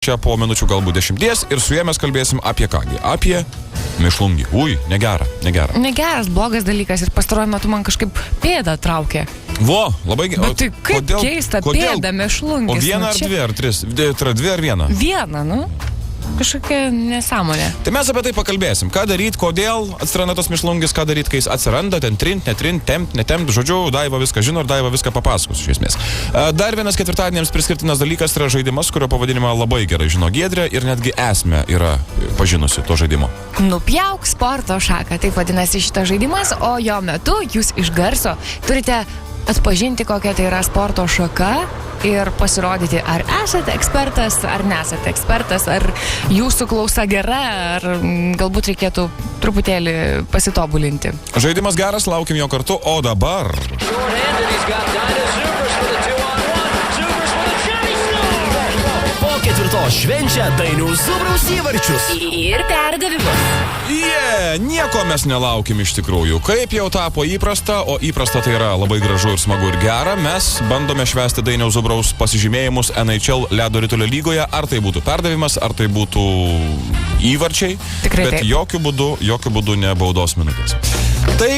Čia po minučių galbūt 10 ir su jie mes kalbėsim apie kągi, apie mėšlungį. Ui, negera. Negeras, blogas dalykas ir pastaruoju metu man kažkaip pėdą traukė. Vo, labai gerai. Bet tai kaip keista, pėda, mėšlungis. O vieną ar dvi, ar tris? Dvi ar vieną? Vieną, nu. Kažkokia nesąmonė. Tai mes apie tai pakalbėsim. Ką daryti, kodėl atsiranda tas mėšlungis, ką daryti, kai jis atsiranda, ten trint, netrint, tempt, netempt. Žodžiu, Daiva viską žino ir Daiva viską papasakos iš esmės. Dar vienas ketvirtadieniams priskirtinas dalykas yra žaidimas, kurio pavadinimą labai gerai žino Giedrė ir netgi esmę yra pažinusi to žaidimo. Nupjauk sporto šaką, taip vadinasi šitas žaidimas, o jo metu jūs iš garso turite atpažinti, kokia tai yra sporto šaka ir pasirodyti, ar esate ekspertas, ar nesate ekspertas, ar jūsų klausa gera, ar galbūt reikėtų truputėlį pasitobulinti. Žaidimas geras, laukim jo kartu, o dabar... Ketvirtos švenčia Dainiaus Zubraus įvarčius ir perdavimus. Nieko mes nelaukim iš tikrųjų. Kaip jau tapo įprasta, o įprasta tai yra labai gražu ir smagu ir gera, mes bandome švęsti Dainiaus Zubraus pasižymėjimus NHL ledo ritulio lygoje, ar tai būtų perdavimas, ar tai būtų įvarčiai. Tikrai bet taip. jokių būdų ne baudos minutės. Tai...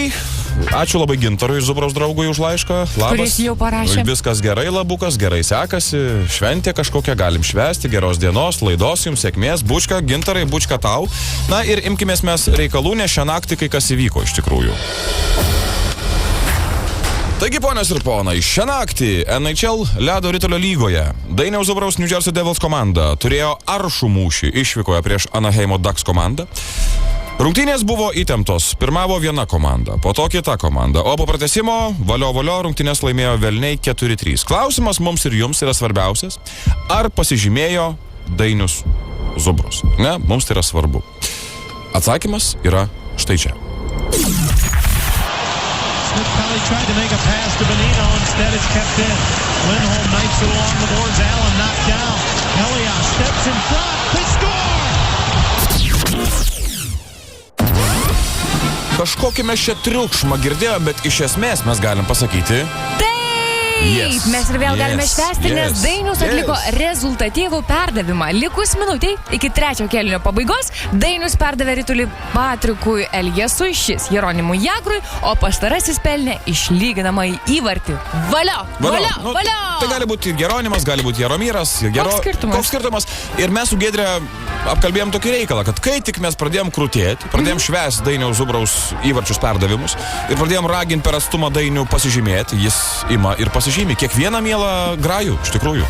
Ačiū labai Gintarui, Zubraus draugui, už laišką. Labas. Kuris jau parašė. Viskas gerai, labukas, gerai sekasi, šventė kažkokia, galim švęsti, geros dienos, laidos jums, sėkmės, bučka, Gintarai, bučka tau. Na ir imkimės mes reikalų, nes šią naktį kai kas įvyko iš tikrųjų. Taigi, ponios ir ponai, šią naktį NHL ledo ritulio lygoje Dainiaus Zubraus New Jersey Devils komanda turėjo aršų mūšį išvykoje prieš Anaheimo Ducks komandą. Rungtynės buvo įtemptos. Pirmavo viena komanda, po to kita komanda, o po pratęsimo valio rungtynės laimėjo velniai 4-3. Klausimas mums ir jums yra svarbiausias. Ar pasižymėjo Dainius Zubrus? Ne, mums tai yra svarbu. Atsakymas yra štai čia. Tried to make a pass to Bonino, instead it's kept in. Lindholm knifes it along the boards, Allen knocked down. Elias steps in front, they score! Kažkokį mes čia triukšmą girdėjome, bet iš esmės mes galim pasakyti... Taip, mes ir vėl galime švęsti, nes Dainius atliko rezultatyvų perdavimą. Likus minutiai iki trečio kėlinio pabaigos, Dainius perdavė ritulį Patrikui Eliasui, šis Jeronimui Jagrui, o pastarasis pelnė išlyginamąjį įvartį. Valio! Tai gali būti Jeronimas, gali būti Jaromyras. Koks skirtumas? Ir mes su Giedre apkalbėjom tokį reikalą, kad kai tik mes pradėjom krutėti, pradėjom švęsti Dainiaus Zubraus įvarčius perdavimus ir pradėjom raginti per atstumą Dainių pasižymėti, jis ima ir pasižymė kiekvieną mielą grajų, iš tikrųjų.